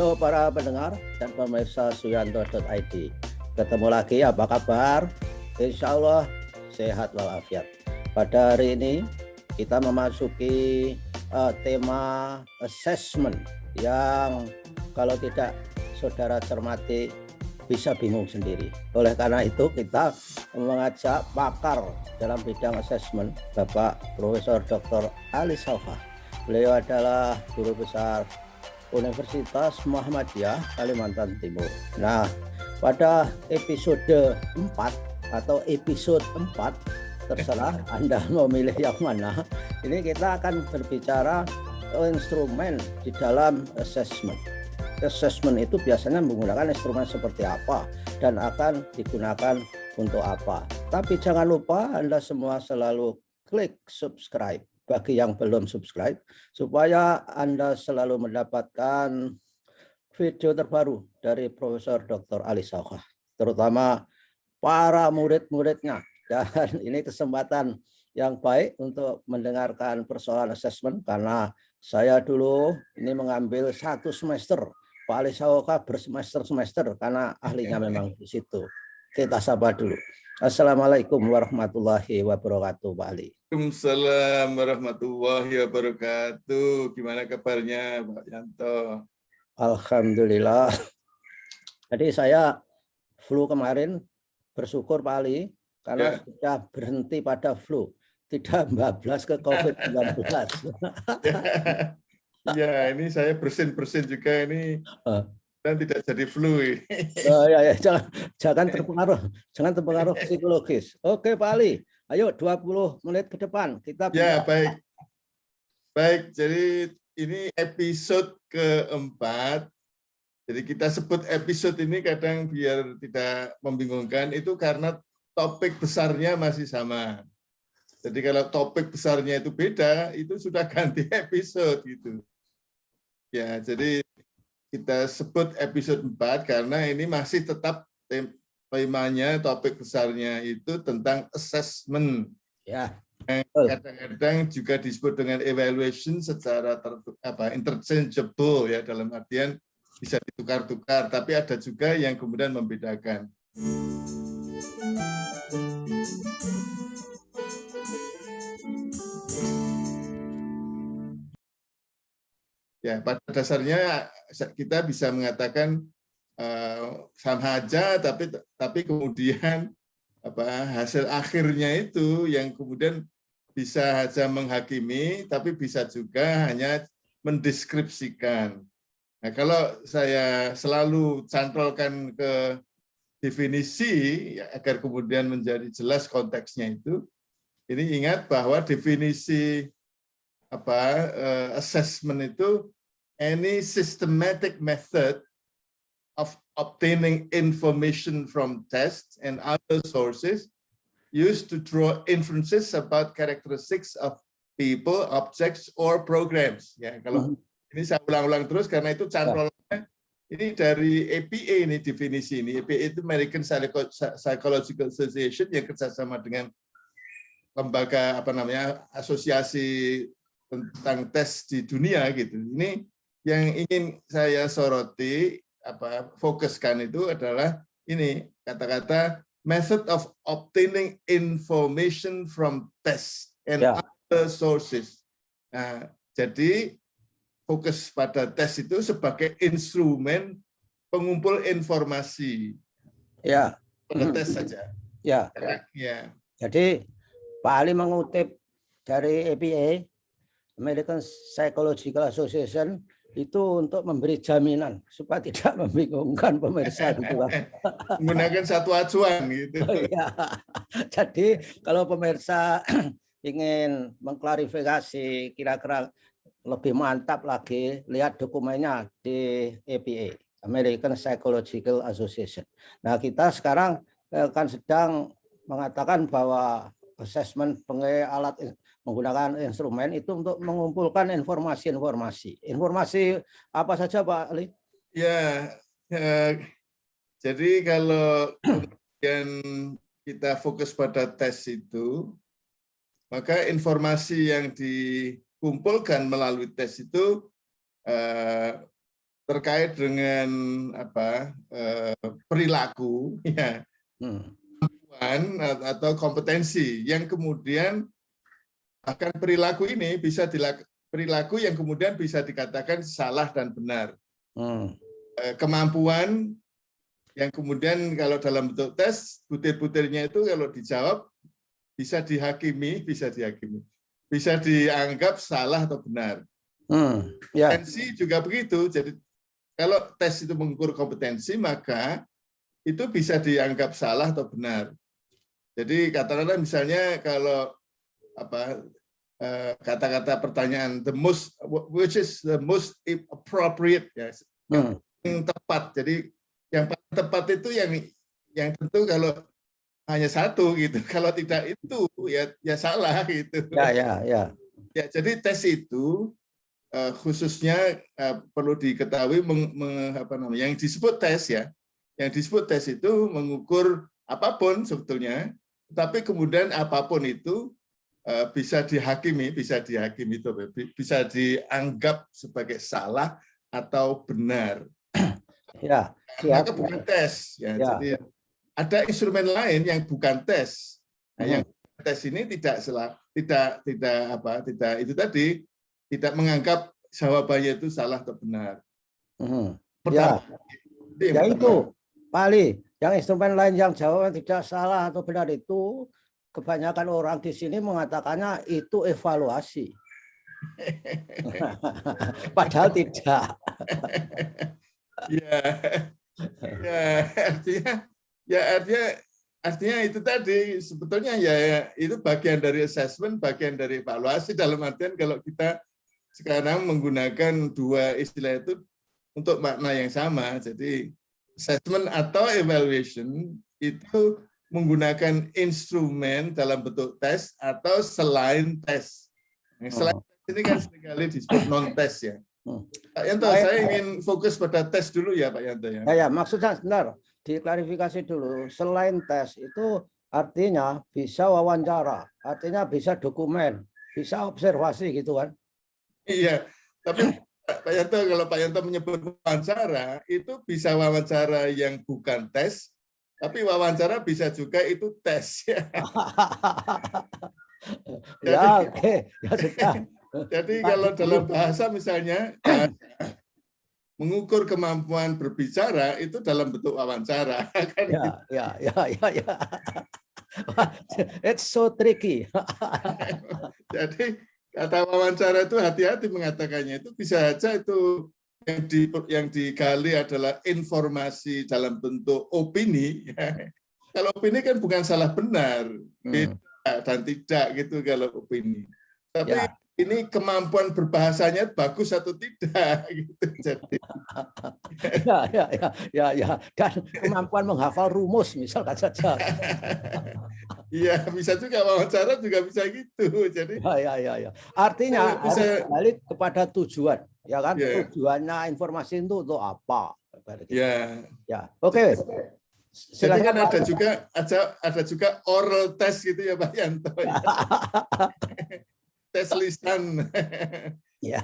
Halo para pendengar dan pemirsa Suyanto.id. Ketemu lagi, apa kabar? Insya Allah sehat walafiat. Pada hari ini kita memasuki tema assessment yang kalau tidak saudara cermati bisa bingung sendiri. Oleh karena itu kita mengajak pakar dalam bidang assessment, Bapak Profesor Dr. Ali Saukhah. Beliau adalah guru besar Universitas Muhammadiyah Kalimantan Timur. Nah, pada episode 4 atau episode 4, terserah Anda mau milih yang mana. Ini kita akan berbicara instrumen di dalam assessment. Assessment itu biasanya menggunakan instrumen seperti apa dan akan digunakan untuk apa. Tapi jangan lupa Anda semua selalu klik subscribe bagi yang belum subscribe, supaya Anda selalu mendapatkan video terbaru dari Profesor Dr. Ali Saukhah, terutama para murid-muridnya. Dan ini kesempatan yang baik untuk mendengarkan persoalan assessment, karena saya dulu ini mengambil 1 semester, Pak Ali Saukhah bersemester-semester, karena ahlinya memang di situ. Kita sapa dulu. Assalamualaikum warahmatullahi wabarakatuh, Pak Ali. Waalaikumsalam warahmatullahi wabarakatuh. Gimana kabarnya, Pak Yanto? Alhamdulillah. Jadi saya flu kemarin, bersyukur Pak Ali, karena sudah berhenti pada flu, tidak bablas ke COVID-19. Ya, ini saya bersin-bersin juga ini. Dan tidak jadi flu. Ya, jangan terpengaruh psikologis. Oke Pak Ali, ayo 20 menit ke depan kita bicara. Ya, baik. Jadi ini episode keempat. Jadi kita sebut episode ini kadang biar tidak membingungkan, itu karena topik besarnya masih sama. Jadi kalau topik besarnya itu beda, itu sudah ganti episode gitu. Ya, jadi kita sebut episode 4 karena ini masih tetap temanya, topik besarnya itu tentang assessment. Ya. Kadang-kadang juga disebut dengan evaluation secara interchangeable, ya, dalam artian bisa ditukar-tukar, tapi ada juga yang kemudian membedakan. Ya, pada dasarnya kita bisa mengatakan sama aja, tapi kemudian hasil akhirnya itu yang kemudian bisa saja menghakimi, tapi bisa juga hanya mendeskripsikan. Nah, kalau saya selalu cantolkan ke definisi ya, agar kemudian menjadi jelas konteksnya itu, ini ingat bahwa definisi assessment itu any systematic method of obtaining information from tests and other sources used to draw inferences about characteristics of people, objects, or programs. Ya, kalau ini saya ulang-ulang terus karena itu cantolannya ini dari APA, ini definisi ini. APA itu American Psychological Association yang kerjasama dengan lembaga asosiasi tentang tes di dunia gitu. Ini yang ingin saya soroti, fokuskan itu adalah ini kata-kata method of obtaining information from tests and other sources. Nah, jadi fokus pada tes itu sebagai instrumen pengumpul informasi. Ya. Pada tes saja. Ya. Ya. Jadi Pak Ali mengutip dari APA, American Psychological Association, itu untuk memberi jaminan supaya tidak membingungkan pemirsa gitu kan. Menggunakan satu acuan gitu. Ya. Jadi kalau pemirsa ingin mengklarifikasi kira-kira lebih mantap lagi, lihat dokumennya di APA, American Psychological Association. Nah, kita sekarang kan sedang mengatakan bahwa assessment alat menggunakan instrumen itu untuk mengumpulkan informasi-informasi. Informasi apa saja, Pak Ali? Ya, jadi kalau kemudian kita fokus pada tes itu, maka informasi yang dikumpulkan melalui tes itu terkait dengan perilaku ya, atau kompetensi yang kemudian bahkan perilaku ini perilaku yang kemudian bisa dikatakan salah dan benar. Kemampuan yang kemudian kalau dalam bentuk tes, butir-butirnya itu kalau dijawab bisa dihakimi, bisa dianggap salah atau benar. Kompetensi juga begitu. Jadi kalau tes itu mengukur kompetensi, maka itu bisa dianggap salah atau benar. Jadi katakanlah misalnya kalau kata-kata pertanyaan which is the most appropriate, ya, yang tepat. Jadi yang paling tepat itu yang tentu kalau hanya satu gitu. Kalau tidak itu ya salah gitu. Ya, jadi tes itu khususnya perlu diketahui yang disebut tes ya. Yang disebut tes itu mengukur apapun sebetulnya, tapi kemudian apapun itu bisa dihakimi itu bisa dianggap sebagai salah atau benar. Ya, maka bukan tes ya. Jadi ada instrumen lain yang bukan tes. Nah, yang tes ini tidak itu tadi, tidak menganggap jawabannya itu salah atau benar. Ya itu, Pak Ali, yang instrumen lain yang jawabannya tidak salah atau benar itu kebanyakan orang di sini mengatakannya itu evaluasi. Padahal tidak. Artinya itu tadi sebetulnya ya itu bagian dari assessment, bagian dari evaluasi, dalam artian kalau kita sekarang menggunakan dua istilah itu untuk makna yang sama. Jadi assessment atau evaluation itu menggunakan instrumen dalam bentuk tes atau selain tes. Selain tes ini kan seringkali disebut non-tes ya. Pak Yanto, saya ingin fokus pada tes dulu ya Pak Yanto ya. Ya, maksudnya benar, diklarifikasi dulu. Selain tes itu artinya bisa wawancara, artinya bisa dokumen, bisa observasi gitu kan? Iya, tapi Pak Yanto, kalau Pak Yanto menyebut wawancara, itu bisa wawancara yang bukan tes, tapi wawancara bisa juga itu tes. Ya, oke. Ya sudah. Jadi kalau dalam bahasa misalnya mengukur kemampuan berbicara itu dalam bentuk wawancara. Ya. It's so tricky. Jadi kata wawancara itu hati-hati mengatakannya, itu bisa saja itu yang digali adalah informasi dalam bentuk opini. Kalau opini kan bukan salah benar, dan tidak gitu kalau opini. Tapi ini kemampuan berbahasanya bagus atau tidak gitu. Jadi ya. Dan kemampuan menghafal rumus misalkan saja. Iya, bisa juga wawancara juga bisa gitu. Jadi ya. Artinya bisa balik kepada tujuan, ya kan? Tujuannya informasi itu untuk apa? Ya. Oke. Jadi kan ada juga oral test gitu ya Pak Yanto. Tes lisan. Ya.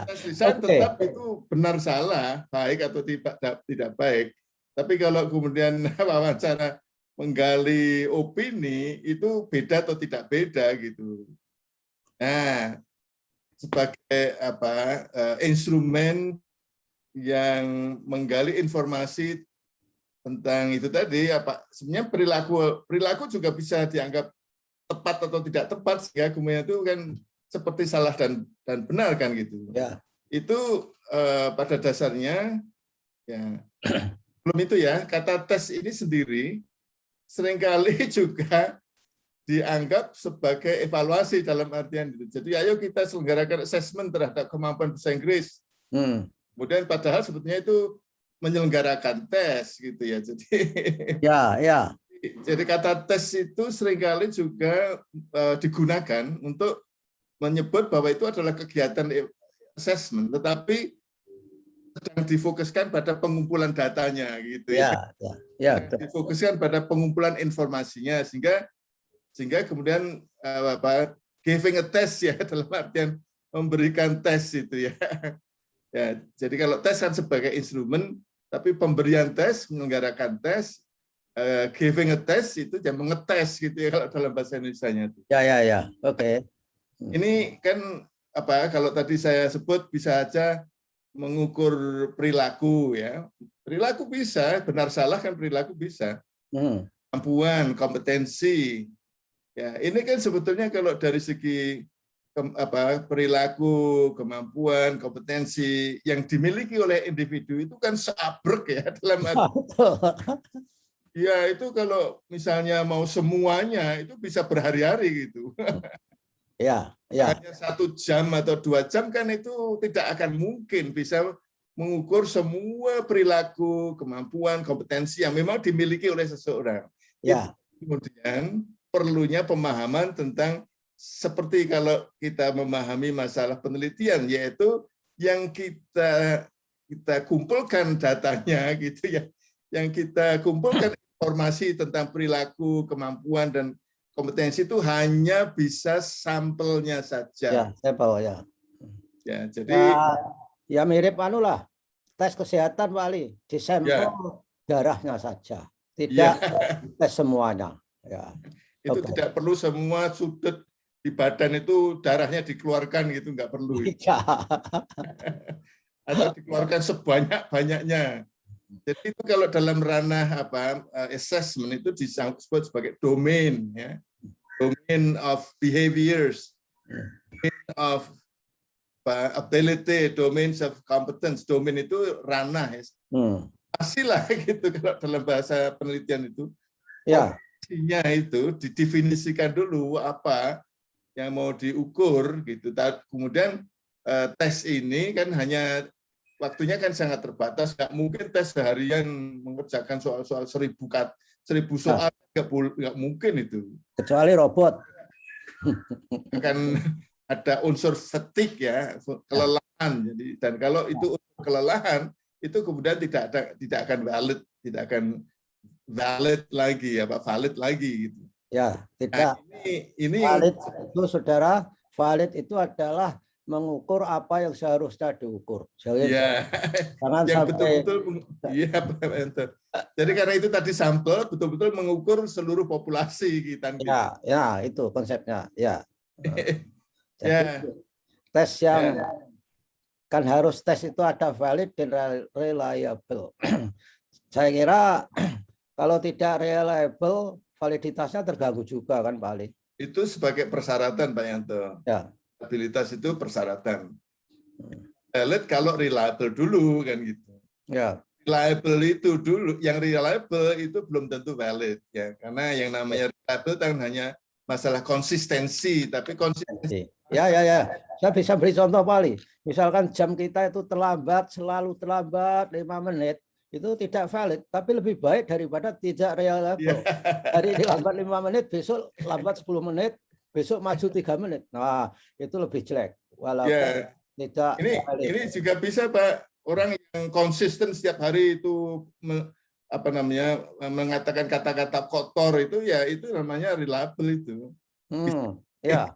Tes lisan tetap itu benar salah, baik atau tidak baik. Tapi kalau kemudian wawancara menggali opini itu beda atau tidak beda gitu. Nah, sebagai instrumen yang menggali informasi tentang itu tadi, sebenarnya perilaku juga bisa dianggap tepat atau tidak tepat, sehingga kemudian itu kan seperti salah dan benar kan gitu. Ya. Itu pada dasarnya ya belum itu ya, kata tes ini sendiri seringkali juga dianggap sebagai evaluasi dalam artian itu. Jadi ayo kita selenggarakan assessment terhadap kemampuan bahasa Inggris. Kemudian padahal sebetulnya itu menyelenggarakan tes gitu ya. Jadi ya. Jadi kata tes itu seringkali juga digunakan untuk menyebut bahwa itu adalah kegiatan assessment, tetapi sedang difokuskan pada pengumpulan datanya gitu ya. Difokuskan pada pengumpulan informasinya sehingga kemudian giving a test ya, dalam artian memberikan tes itu ya. Ya, jadi kalau tes kan sebagai instrumen, tapi pemberian tes, menyelenggarakan tes, giving a test itu yang mengetes gitu ya kalau dalam bahasa Indonesianya. Ya. Oke. Ini kan apa? Kalau tadi saya sebut bisa aja mengukur perilaku ya. Perilaku bisa, benar salah kan perilaku bisa. Kemampuan, kompetensi. Ya, ini kan sebetulnya kalau dari segi perilaku, kemampuan, kompetensi yang dimiliki oleh individu itu kan seabrek ya dalam ya itu kalau misalnya mau semuanya itu bisa berhari-hari gitu. Ya. Hanya 1 jam atau 2 jam kan itu tidak akan mungkin bisa mengukur semua perilaku, kemampuan, kompetensi yang memang dimiliki oleh seseorang. Ya. Kemudian perlunya pemahaman tentang seperti kalau kita memahami masalah penelitian, yaitu yang kita kumpulkan datanya gitu ya, yang kita kumpulkan informasi tentang perilaku, kemampuan dan kompetensi itu hanya bisa sampelnya saja. Ya, sampel ya. Ya, jadi ya mirip lah tes kesehatan Pak Ali, di sampel darahnya saja, tidak tes semuanya. Ya. Itu tidak perlu semua sudut di badan itu darahnya dikeluarkan gitu, nggak perlu. Atau dikeluarkan sebanyak-banyaknya. Jadi itu kalau dalam ranah assessment itu disebut sebagai domain ya. Domain of behaviors, domain of ability, domains of competence. Domain itu ranah ya. Pastilah gitu kalau dalam bahasa penelitian itu. Ya. Itu didefinisikan dulu apa yang mau diukur gitu. Kemudian tes ini kan hanya waktunya kan sangat terbatas, nggak mungkin tes seharian mengerjakan soal-soal 1000 soal, nggak mungkin itu. Kecuali robot. Akan ada unsur fatigue ya, kelelahan. Jadi dan kalau itu kelelahan itu kemudian tidak akan valid lagi gitu. Ya, tidak. Nah, ini valid itu saudara, valid itu adalah mengukur apa yang seharusnya diukur. Ya, jangan yang sampai betul-betul iya. Jadi karena itu tadi sampel betul-betul mengukur seluruh populasi kita. Ya, itu konsepnya. Ya. Jadi ya. tes yang kan harus tes itu ada valid dan reliable. Saya kira kalau tidak reliable, validitasnya terganggu juga kan Pak Ali? Itu sebagai persyaratan Pak Yanto. Ya. Stabilitas itu persyaratan. Valid kalau reliable dulu kan gitu. Ya. Reliable itu dulu, yang reliable itu belum tentu valid ya, karena yang namanya reliable kan hanya masalah konsistensi, tapi konsistensi. Ya. Saya bisa beri contoh Pak Ali. Misalkan jam kita itu terlambat, selalu terlambat 5 menit, itu tidak valid, tapi lebih baik daripada tidak reliable. Hari ini lambat 5 menit, besok lambat 10 menit, besok maju 3 menit. Nah, itu lebih jelek. Walaupun tidak valid. Ini juga bisa Pak, orang yang konsisten setiap hari itu mengatakan kata-kata kotor itu ya itu namanya reliable itu. Ya.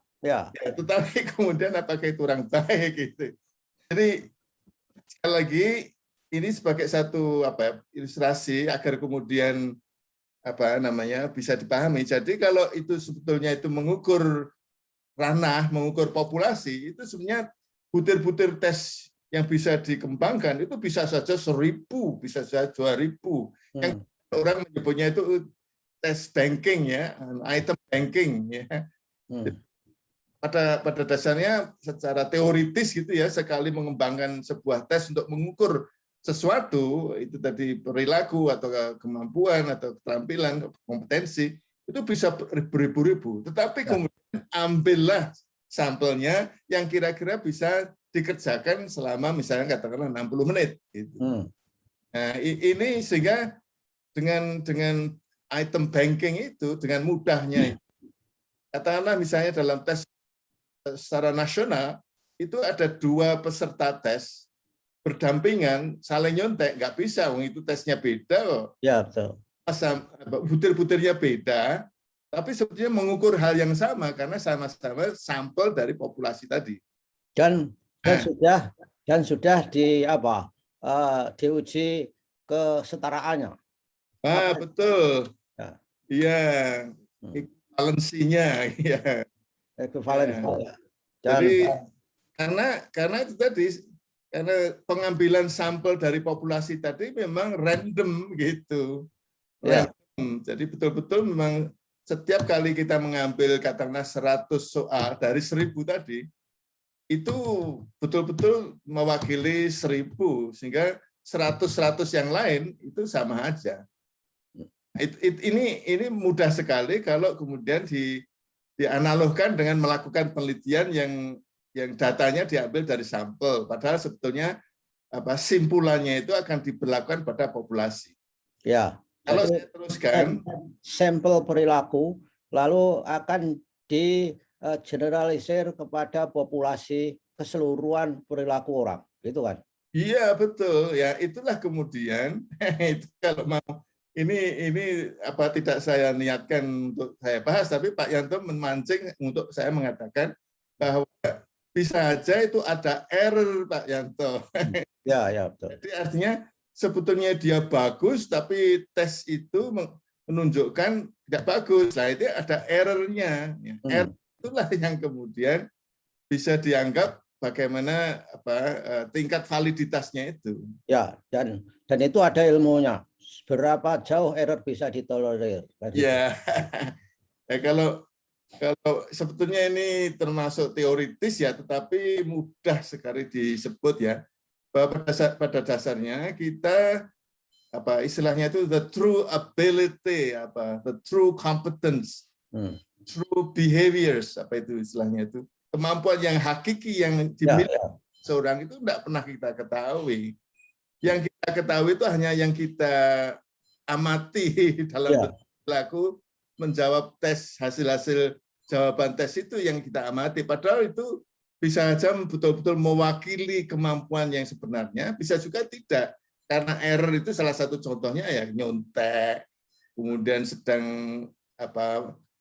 Tetapi kemudian apakah itu orang baik gitu. Jadi sekali lagi ini sebagai satu ilustrasi agar kemudian bisa dipahami. Jadi kalau itu sebetulnya itu mengukur ranah, mengukur populasi, itu sebenarnya butir-butir tes yang bisa dikembangkan itu bisa saja 1000, bisa saja 2000. Yang orang menyebutnya itu tes banking ya, item banking ya. Pada dasarnya secara teoritis gitu ya, sekali mengembangkan sebuah tes untuk mengukur sesuatu, itu tadi perilaku atau kemampuan atau keterampilan, kompetensi, itu bisa beribu-ribu. Tetapi kemudian ambillah sampelnya yang kira-kira bisa dikerjakan selama misalnya katakanlah 60 menit. Gitu. Nah, ini sehingga dengan item banking itu, dengan mudahnya, katakanlah misalnya dalam tes secara nasional, itu ada 2 peserta tes berdampingan, saling nyontek, nggak bisa, itu tesnya beda loh. Ya, betul. Butir-butirnya beda, tapi sebetulnya mengukur hal yang sama karena sama-sama sampel dari populasi tadi. Dan sudah Dan sudah diuji kesetaraannya. Betul. Ya. Iya, equivalensinya, ya. Ekuivalensi. Ya. Jadi karena itu tadi, karena pengambilan sampel dari populasi tadi memang random gitu. Ya. Random. Jadi betul-betul memang setiap kali kita mengambil katakanlah 100 soal dari 1000 tadi, itu betul-betul mewakili 1000, sehingga 100 yang lain itu sama aja. Ini mudah sekali kalau kemudian dianalogkan dengan melakukan penelitian yang datanya diambil dari sampel, padahal sebetulnya simpulannya itu akan diberlakukan pada populasi. Ya. Kalau saya teruskan, sampel perilaku lalu akan generalisir kepada populasi keseluruhan perilaku orang, gitu kan? Iya betul, ya itulah kemudian itu kalau mau ini tidak saya niatkan untuk saya bahas, tapi Pak Yanto memancing untuk saya mengatakan bahwa bisa aja itu ada error, Pak Yanto. Ya betul. Jadi artinya sebetulnya dia bagus, tapi tes itu menunjukkan tidak bagus. Nah, itu ada errornya. Error itulah yang kemudian bisa dianggap bagaimana tingkat validitasnya itu. Ya, dan itu ada ilmunya. Berapa jauh error bisa ditolerir? Ya, kalau sebetulnya ini termasuk teoritis ya, tetapi mudah sekali disebut ya. Bahwa pada dasarnya kita istilahnya itu the true ability, the true competence, true behaviors, itu istilahnya itu kemampuan yang hakiki yang dimiliki seorang itu tidak pernah kita ketahui. Yang kita ketahui itu hanya yang kita amati dalam perilaku, menjawab tes, hasil jawaban tes itu yang kita amati. Padahal itu bisa saja betul-betul mewakili kemampuan yang sebenarnya, bisa juga tidak. Karena error itu salah satu contohnya ya nyontek, kemudian sedang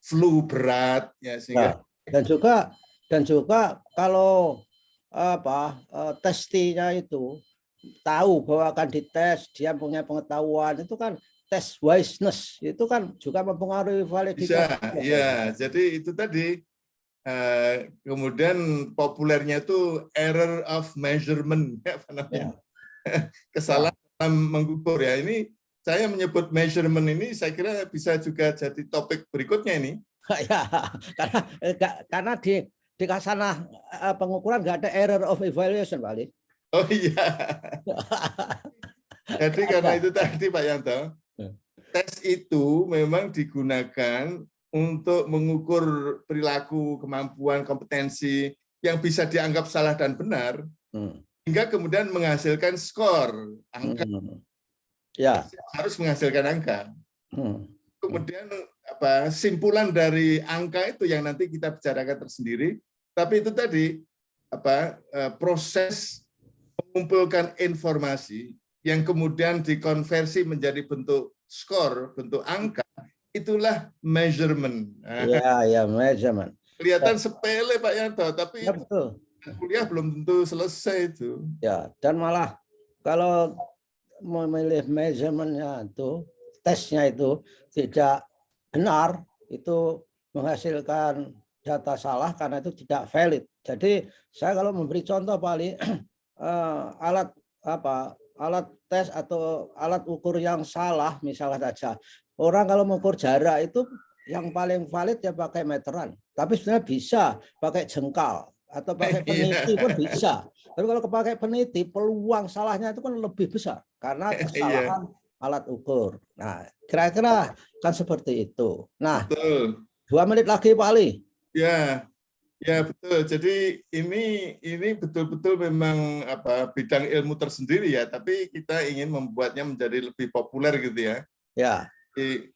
flu berat ya, sehingga dan juga kalau testinya itu tahu bahwa akan dites, dia punya pengetahuan, itu kan tes wiseness itu kan juga mempengaruhi validitas. Ya, jadi itu tadi. Kemudian populernya itu error of measurement, apa namanya? Kesalahan dalam mengukur ya. Ini saya menyebut measurement ini, saya kira bisa juga jadi topik berikutnya ini. Ya, karena di sana pengukuran nggak ada error of evaluation, Pak Ali. Oh iya. Jadi karena itu tadi Pak Yanto, tes itu memang digunakan untuk mengukur perilaku, kemampuan, kompetensi yang bisa dianggap salah dan benar, hingga kemudian menghasilkan skor, angka. Ya. Harus menghasilkan angka. Kemudian simpulan dari angka itu yang nanti kita bicarakan tersendiri. Tapi itu tadi proses mengumpulkan informasi yang kemudian dikonversi menjadi bentuk skor, bentuk angka. Itulah measurement. Ya, measurement. Kelihatan sepele Pak Yanto, tapi ya, betul. Kuliah belum tentu selesai itu. Ya, dan malah kalau memilih measurementnya itu, tesnya itu tidak benar, itu menghasilkan data salah karena itu tidak valid. Jadi saya kalau memberi contoh paling alat tes atau alat ukur yang salah misalnya saja. Orang kalau mengukur jarak itu yang paling valid ya pakai meteran. Tapi sebenarnya bisa pakai jengkal atau pakai peniti pun bisa. Tapi kalau pakai peniti peluang salahnya itu kan lebih besar karena kesalahan alat ukur. Nah, kira-kira kan seperti itu. Nah, 2 menit lagi Pak Ali. Ya betul. Jadi ini betul-betul memang bidang ilmu tersendiri ya. Tapi kita ingin membuatnya menjadi lebih populer gitu ya. Ya. Jadi,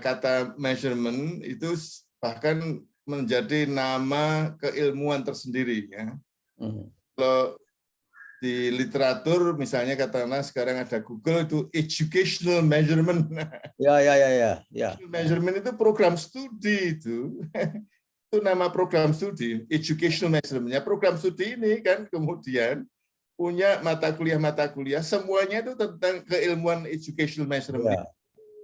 kata measurement itu bahkan menjadi nama keilmuan tersendiri ya. Kalau di literatur misalnya katakanlah sekarang ada Google itu educational measurement. Ya. Measurement itu program studi itu. Itu nama program studi, educational measurement. Program studi ini kan kemudian punya mata kuliah, semuanya itu tentang keilmuan educational measurement.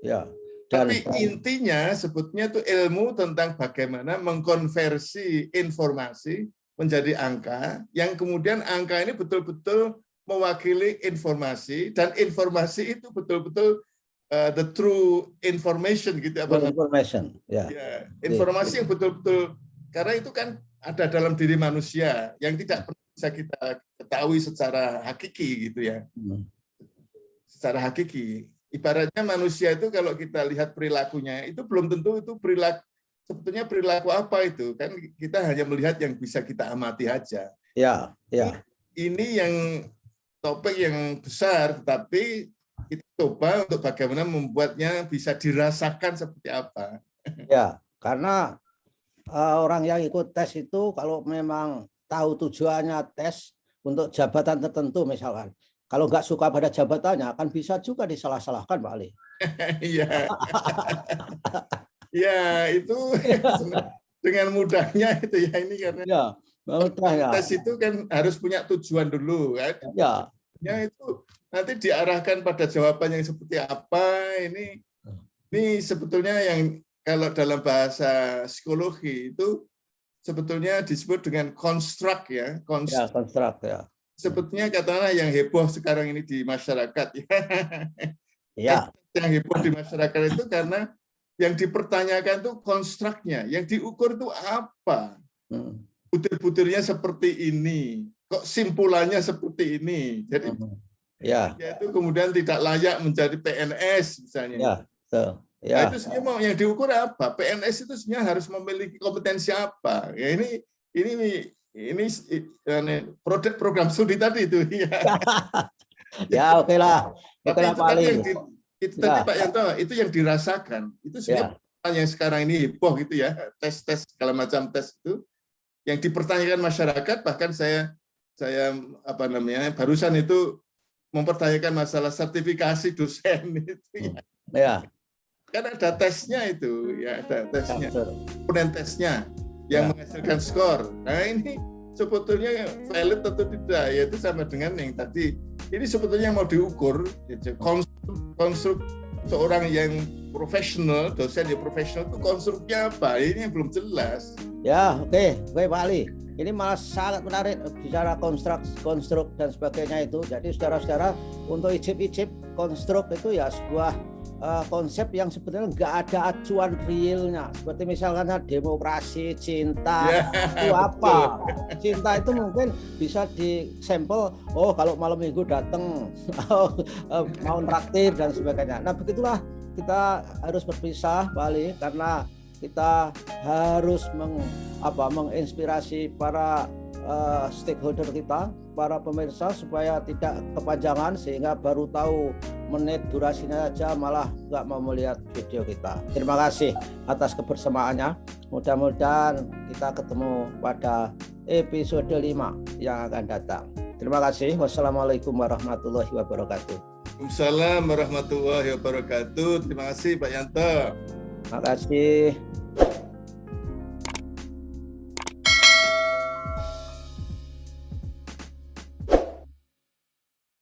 Ya. Tapi intinya sebetulnya itu ilmu tentang bagaimana mengkonversi informasi menjadi angka, yang kemudian angka ini betul-betul mewakili informasi, dan informasi itu betul-betul the true information gitu apa namanya? Information, ya. Informasi yang betul-betul, karena itu kan ada dalam diri manusia yang tidak pernah bisa kita ketahui secara hakiki gitu ya. Secara hakiki. Ibaratnya manusia itu kalau kita lihat perilakunya itu belum tentu itu perilaku, sebetulnya perilaku apa itu, kan kita hanya melihat yang bisa kita amati aja. Ya. Ini yang topik yang besar, tetapi kita coba untuk bagaimana membuatnya bisa dirasakan seperti apa. Ya, karena orang yang ikut tes itu kalau memang tahu tujuannya tes untuk jabatan tertentu misalkan, kalau nggak suka pada jabatannya, akan bisa juga disalah-salahkan, Pak Ali. Iya. Ya, itu dengan mudahnya itu ya, ini karena tes itu kan harus punya tujuan dulu kan. Ya, itu nanti diarahkan pada jawaban yang seperti apa. Ini sebetulnya yang kalau dalam bahasa psikologi itu sebetulnya disebut dengan construct ya. Construct ya. Sebetulnya katakanlah yang heboh sekarang ini di masyarakat ya. Yang heboh di masyarakat itu karena yang dipertanyakan itu konstruknya, yang diukur itu apa? Butir-butirnya seperti ini, kok simpulannya seperti ini. Jadi itu kemudian tidak layak menjadi PNS misalnya. Nah, itu sebenarnya yang diukur apa? PNS itu sebenarnya harus memiliki kompetensi apa? Ya ini program studi tadi itu ya. Oke lah. Tapi itu tadi tadi Pak Yanto, itu yang dirasakan. Itu sebenarnya yang sekarang ini heboh gitu ya, tes segala macam tes itu yang dipertanyakan masyarakat. Bahkan saya barusan itu mempertanyakan masalah sertifikasi dosen itu ya. Kan ada tesnya itu ya, ada tesnya, komponen tesnya yang menghasilkan skor. Nah ini sebetulnya valid atau tidak, yaitu sama dengan yang tadi. Ini sebetulnya mau diukur konstruk seorang yang profesional, dosen yang profesional itu konstruknya apa? Ini yang belum jelas. Ya, oke Pak Ali. Ini malah sangat menarik bicara konstruk dan sebagainya itu. Jadi saudara-saudara, untuk icip-icip konstruk itu ya sebuah konsep yang sebetulnya nggak ada acuan realnya. Seperti misalkan demokrasi, cinta, itu apa? Cinta itu mungkin bisa disampel, oh kalau malam minggu datang, mau traktir dan sebagainya. Nah begitulah kita harus berpisah, Pak Ali, karena kita harus menginspirasi para stakeholder kita, para pemirsa, supaya tidak kepanjangan sehingga baru tahu menit durasinya saja malah nggak mau melihat video kita. Terima kasih atas kebersamaannya. Mudah-mudahan kita ketemu pada episode 5 yang akan datang. Terima kasih. Wassalamualaikum warahmatullahi wabarakatuh. Waalaikumsalam warahmatullahi wabarakatuh. Terima kasih Pak Yanto. Terima kasih.